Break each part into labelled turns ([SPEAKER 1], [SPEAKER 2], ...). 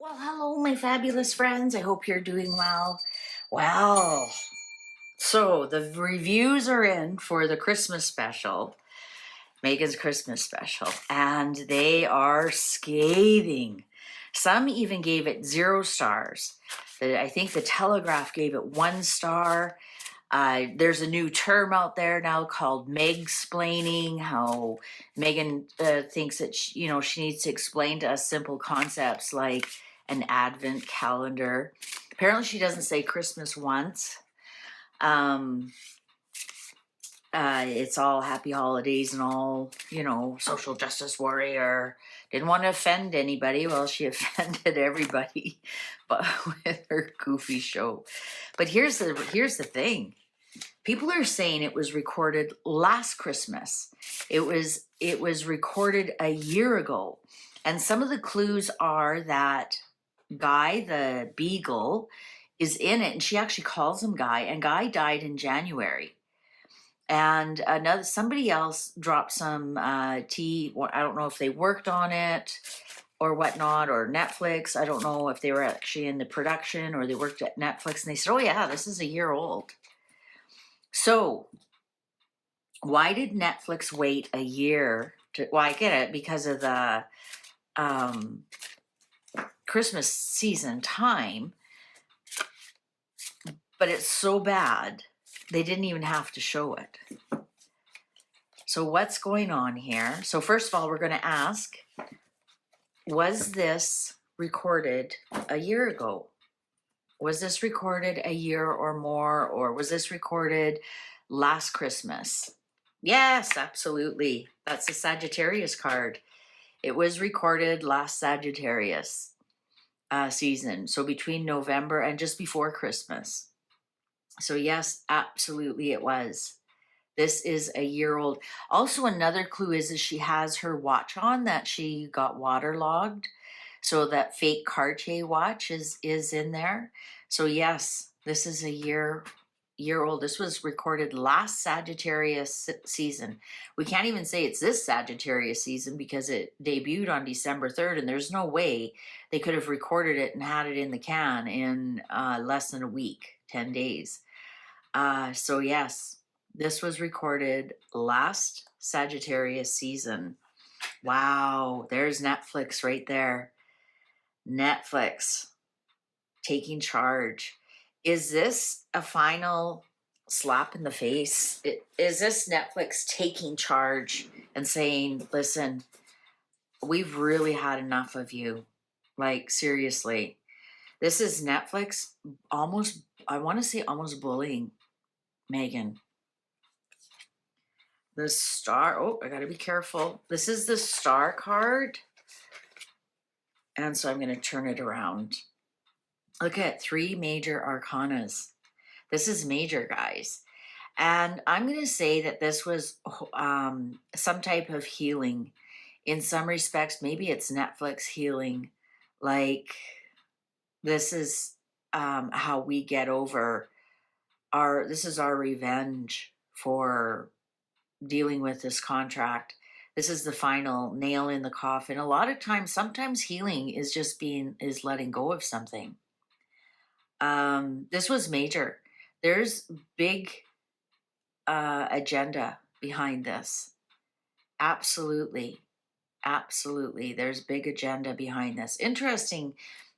[SPEAKER 1] Well, hello, my fabulous friends. I hope you're doing well. Well, so the reviews are in for the Christmas special, Meghan's Christmas special, and they are scathing. Some even gave it 0 stars. I think the Telegraph gave it 1 star. There's a new term out there now called Meg-splaining, how Meghan thinks that she needs to explain to us simple concepts like an advent calendar. Apparently she doesn't say Christmas once. It's all happy holidays and all, social justice warrior. Didn't want to offend anybody. Well, she offended everybody, but with her goofy show. But here's the thing. People are saying it was recorded last Christmas. It was recorded a year ago. And some of the clues are that Guy, the beagle, is in it. And she actually calls him Guy. And Guy died in January. And somebody else dropped some tea. I don't know if they worked on it or whatnot, or Netflix. I don't know if they were actually in the production or they worked at Netflix. And they said, oh yeah, this is a year old. So why did Netflix wait a year to, well, I get it because of the Christmas season time, but it's so bad, they didn't even have to show it. So what's going on here? So first of all, we're going to ask, was this recorded a year ago? Was this recorded a year or more, or was this recorded last Christmas? Yes, absolutely. That's the Sagittarius card. It was recorded last Sagittarius season, so between November and just before Christmas. So yes, absolutely it was. This is a year old. Also, another clue is she has her watch on that she got waterlogged. So that fake Cartier watch is in there. So yes, this is a year old. This was recorded last Sagittarius season. We can't even say it's this Sagittarius season because it debuted on December 3rd, and there's no way they could have recorded it and had it in the can in less than a week, 10 days. So yes, this was recorded last Sagittarius season. Wow, there's Netflix right there. Netflix taking charge. Is this a final slap in the face? Is this Netflix taking charge and saying, listen, we've really had enough of you? Like, seriously. This is Netflix almost, I want to say almost bullying Meghan. The star, oh, I got to be careful. This is the star card. And so I'm going to turn it around. Look at 3 major arcanas. This is major, guys. And I'm going to say that this was some type of healing. In some respects, maybe it's Netflix healing. Like, this is how we get over this is our revenge for dealing with this contract. This is the final nail in the coffin. A lot of times, sometimes healing is just letting go of something. This was major. There's big agenda behind this. Absolutely. Absolutely. There's big agenda behind this. Interesting.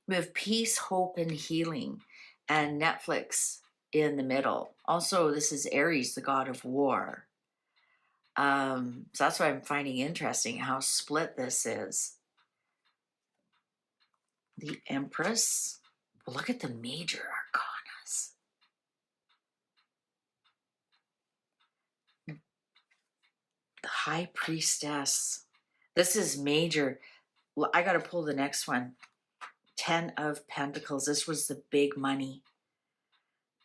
[SPEAKER 1] We have peace, hope, and healing, and Netflix in the middle. Also, this is Aries, the god of war. So that's what I'm finding interesting, how split this is. The Empress. Well, look at the major arcanas. The High Priestess. This is major. Well, I got to pull the next one. 10 of Pentacles. This was the big money.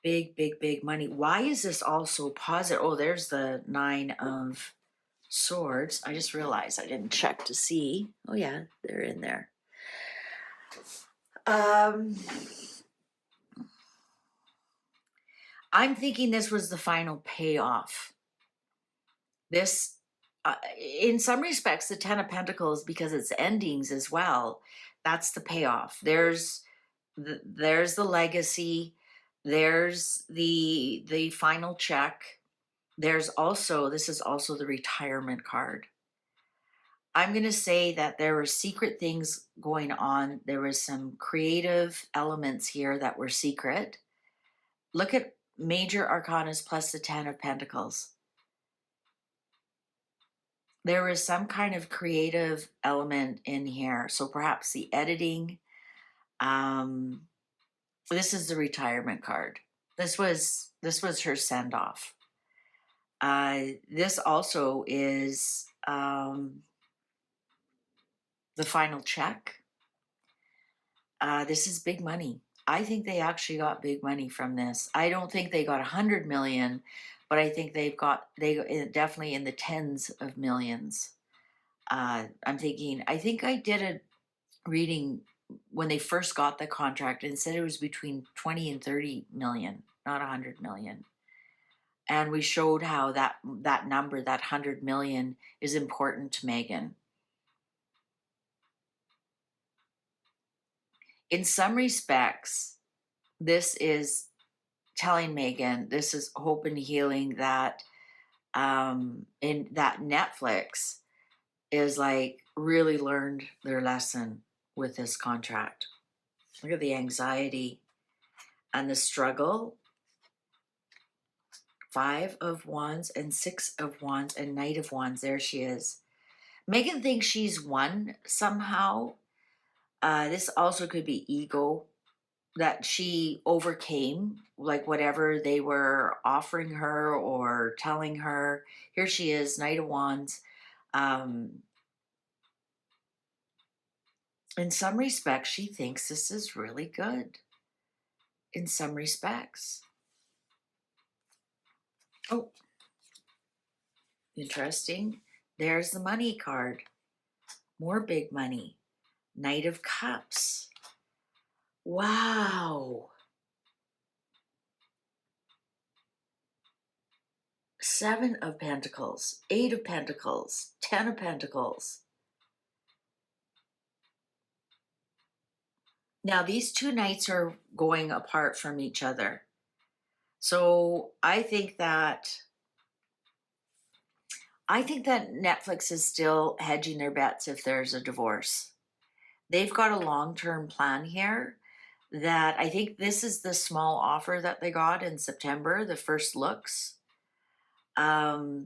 [SPEAKER 1] Big, big, big money. Why is this all so positive? Oh, there's the 9 of Swords. I just realized I didn't check to see. Oh yeah, they're in there. I'm thinking this was the final payoff. This, in some respects, the 10 of Pentacles, because it's endings as well, That's the payoff. There's the legacy. There's the final check. There's also, this is also the retirement card. I'm going to say that there were secret things going on. There was some creative elements here that were secret. Look at major arcanas plus the 10 of Pentacles. There was some kind of creative element in here. So perhaps the editing. This is the retirement card. This was her send off. This also is the final check. This is big money. I think they actually got big money from this. I don't think they got 100 million, but I think they definitely in the tens of millions. I think I did a reading when they first got the contract and said it was between 20 and 30 million, not 100 million. And we showed how that number, that 100 million, is important to Meghan. In some respects, this is telling Meghan, this is hope and healing, that in that Netflix is like really learned their lesson with this contract. Look at the anxiety and the struggle. 5 of Wands and 6 of Wands and Knight of Wands. There she is. Meghan thinks she's won somehow. This also could be ego, that she overcame like whatever they were offering her or telling her. Here she is, Knight of Wands. In some respects, she thinks this is really good. In some respects. Oh, interesting. There's the money card. More big money. Knight of Cups. Wow. 7 of Pentacles, 8 of Pentacles, 10 of Pentacles. Now, these two knights are going apart from each other. So I think that Netflix is still hedging their bets if there's a divorce. They've got a long-term plan here that I think this is the small offer that they got in September, the first looks. I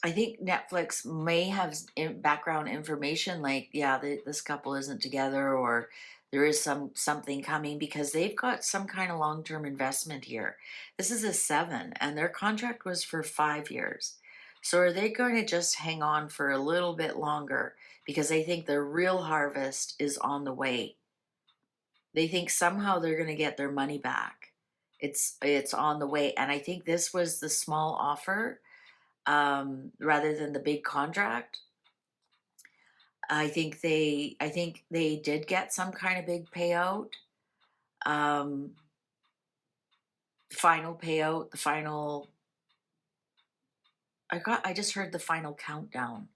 [SPEAKER 1] think Netflix may have background information like, yeah, this couple isn't together, or there is something coming, because they've got some kind of long-term investment here. This is a 7, and their contract was for 5 years. So are they going to just hang on for a little bit longer because they think the real harvest is on the way? They think somehow they're going to get their money back. It's on the way. And I think this was the small offer rather than the big contract. I think they did get some kind of big payout. Final payout, the final, I just heard the final countdown.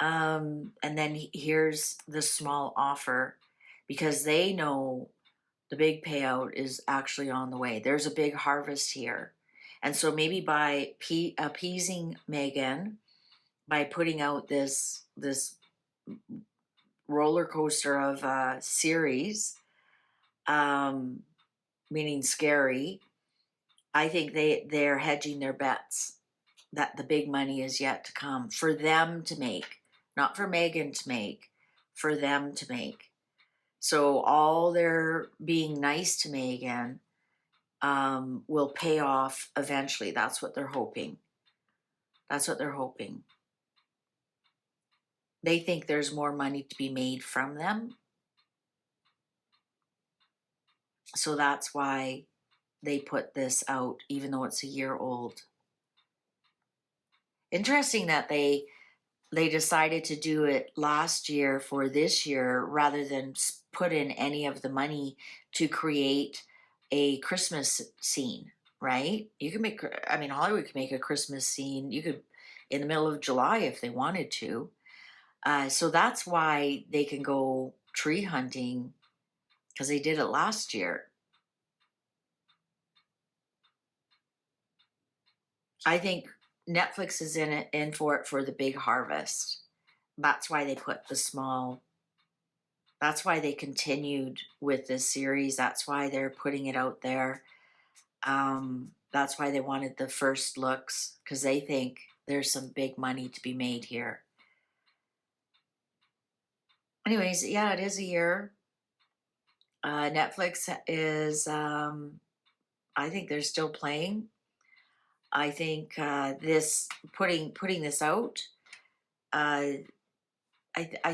[SPEAKER 1] And then here's the small offer, because they know the big payout is actually on the way. There's a big harvest here. And so maybe by appeasing Meghan, by putting out this roller coaster of a series, meaning scary, I think they're hedging their bets that the big money is yet to come for them to make, not for Meghan to make, for them to make. So all their being nice to Meghan will pay off eventually. That's what they're hoping. That's what they're hoping. They think there's more money to be made from them. So that's why they put this out, even though it's a year old. Interesting that they decided to do it last year for this year rather than put in any of the money to create a Christmas scene, right? You can make, Hollywood can make a Christmas scene. You could, in the middle of July if they wanted to. So that's why they can go tree hunting, because they did it last year. I think Netflix is in for it for the big harvest. That's why they put the small. That's why they continued with this series. That's why they're putting it out there. That's why they wanted the first looks, because they think there's some big money to be made here. Anyways, yeah, it is a year. Netflix is, I think they're still playing. I think this putting this out. I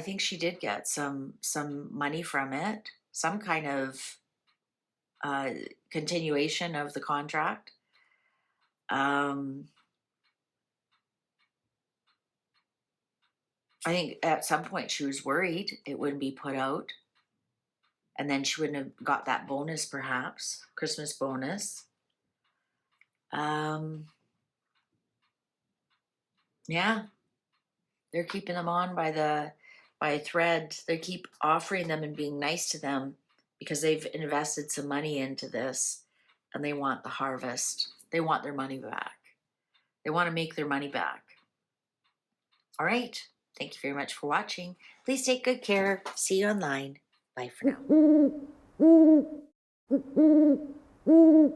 [SPEAKER 1] think she did get some money from it, some kind of continuation of the contract. I think at some point she was worried it wouldn't be put out, and then she wouldn't have got that bonus, perhaps Christmas bonus. Yeah, they're keeping them on by a thread. They keep offering them and being nice to them because they've invested some money into this, and they want the harvest. They want their money back. They want to make their money back. All right. Thank you very much for watching. Please take good care. See you online. Bye for now.